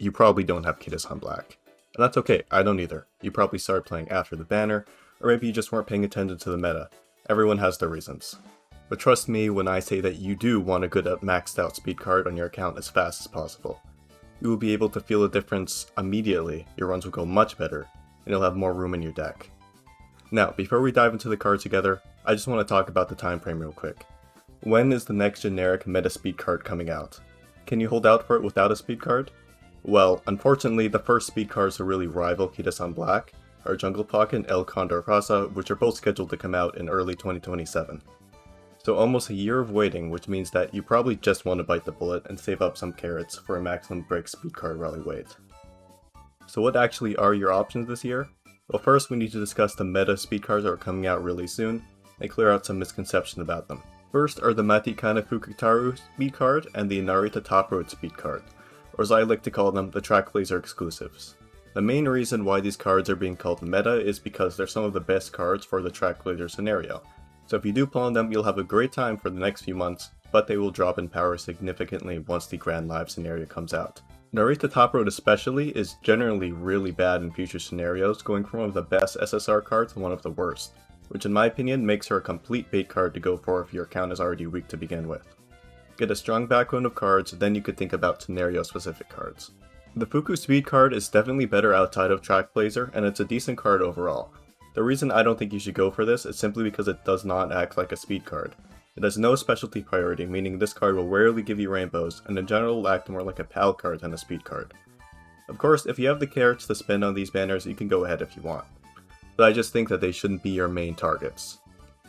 you probably don't have Kitasan Black. And that's okay, I don't either. You probably started playing after the banner, or maybe you just weren't paying attention to the meta. Everyone has their reasons. But trust me when I say that you do want a good maxed out speed card on your account as fast as possible. You will be able to feel the difference immediately, your runs will go much better, and you'll have more room in your deck. Now, before we dive into the cards together, I just want to talk about the time frame real quick. When is the next generic meta speed card coming out? Can you hold out for it without a speed card? Well, unfortunately, the first speed cards to really rival Kitasan Black are Jungle Pocket and El Condor Rasa, which are both scheduled to come out in early 2027. So almost a year of waiting, which means that you probably just want to bite the bullet and save up some carrots for a maximum break speed card rally wait. So what actually are your options this year? Well, first we need to discuss the meta speed cards that are coming out really soon, and clear out some misconceptions about them. First are the Matikana Fukutaru speed card and the Narita Top Road speed card, or as I like to call them, the Track Blazer exclusives. The main reason why these cards are being called meta is because they're some of the best cards for the Track Blazer scenario. So if you do pull on them, you'll have a great time for the next few months, but they will drop in power significantly once the Grand Live scenario comes out. Narita Top Road especially is generally really bad in future scenarios, going from one of the best SSR cards to one of the worst, which in my opinion makes her a complete bait card to go for if your account is already weak to begin with. Get a strong backbone of cards, then you could think about scenario specific cards. The Fuku Speed card is definitely better outside of Track Blazer, and it's a decent card overall. The reason I don't think you should go for this is simply because it does not act like a speed card. It has no specialty priority, meaning this card will rarely give you rainbows, and in general will act more like a PAL card than a speed card. Of course, if you have the carrots to spend on these banners, you can go ahead if you want, but I just think that they shouldn't be your main targets.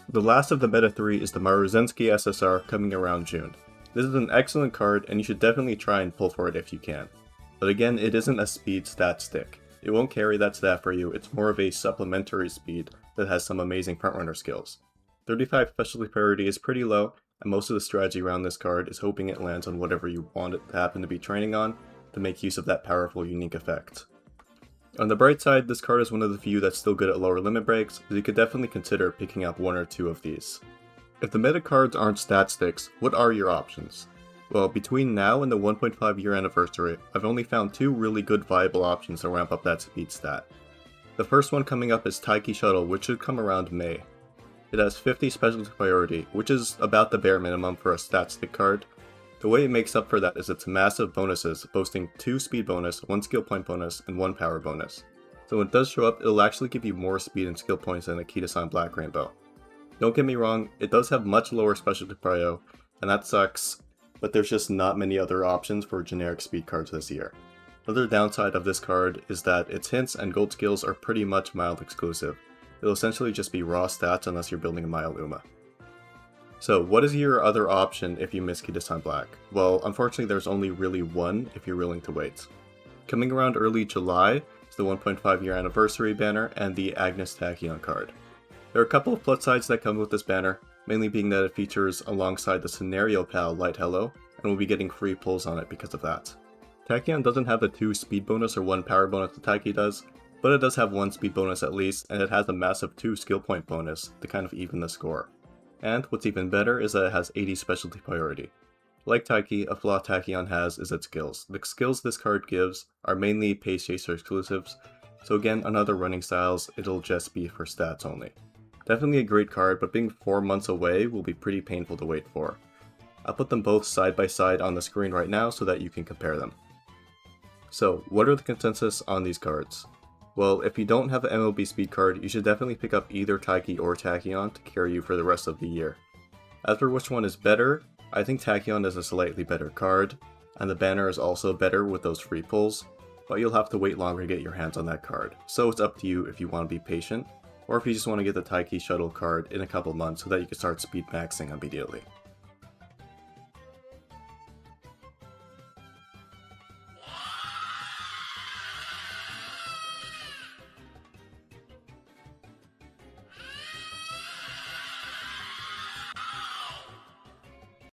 The last of the meta 3 is the Maruzenski SSR coming around June. This is an excellent card, and you should definitely try and pull for it if you can. But again, it isn't a speed stat stick. It won't carry that stat for you, it's more of a supplementary speed that has some amazing frontrunner skills. 35 specialty priority is pretty low, and most of the strategy around this card is hoping it lands on whatever you want it to happen to be training on to make use of that powerful unique effect. On the bright side, this card is one of the few that's still good at lower limit breaks, so you could definitely consider picking up one or two of these. If the meta cards aren't stat sticks, what are your options? Well, between now and the 1.5 year anniversary, I've only found two really good viable options to ramp up that speed stat. The first one coming up is Tai Shuttle, which should come around May. It has 50 specialty priority, which is about the bare minimum for a stat stick card. The way it makes up for that is its massive bonuses, boasting 2 speed bonus, 1 skill point bonus, and 1 power bonus. So when it does show up, it'll actually give you more speed and skill points than a Kitasan Black Rainbow. Don't get me wrong, it does have much lower specialty prio, and that sucks, but there's just not many other options for generic speed cards this year. Another downside of this card is that its hints and gold skills are pretty much mild exclusive. It'll essentially just be raw stats unless you're building a mild Uma. So what is your other option if you miss Kitasan Black? Well, unfortunately there's only really one if you're willing to wait. Coming around early July is the 1.5 year anniversary banner and the Agnes Tachyon card. There are a couple of plus sides that come with this banner, mainly being that it features alongside the Scenario Pal Light Hello, and we'll be getting free pulls on it because of that. Tachyon doesn't have the 2 speed bonus or 1 power bonus that Taiki does, but it does have 1 speed bonus at least, and it has a massive 2 skill point bonus to kind of even the score. And what's even better is that it has 80 specialty priority. Like Taiki, a flaw Tachyon has is its skills. The skills this card gives are mainly Pace Chaser exclusives, so again, on other running styles, it'll just be for stats only. Definitely a great card, but being 4 months away will be pretty painful to wait for. I'll put them both side by side on the screen right now so that you can compare them. So, what are the consensus on these cards? Well, if you don't have an MLB speed card, you should definitely pick up either Taiki or Tachyon to carry you for the rest of the year. As for which one is better, I think Tachyon is a slightly better card, and the banner is also better with those free pulls, but you'll have to wait longer to get your hands on that card, so it's up to you if you want to be patient, or if you just want to get the Tai Shuttle card in a couple months so that you can start speed maxing immediately.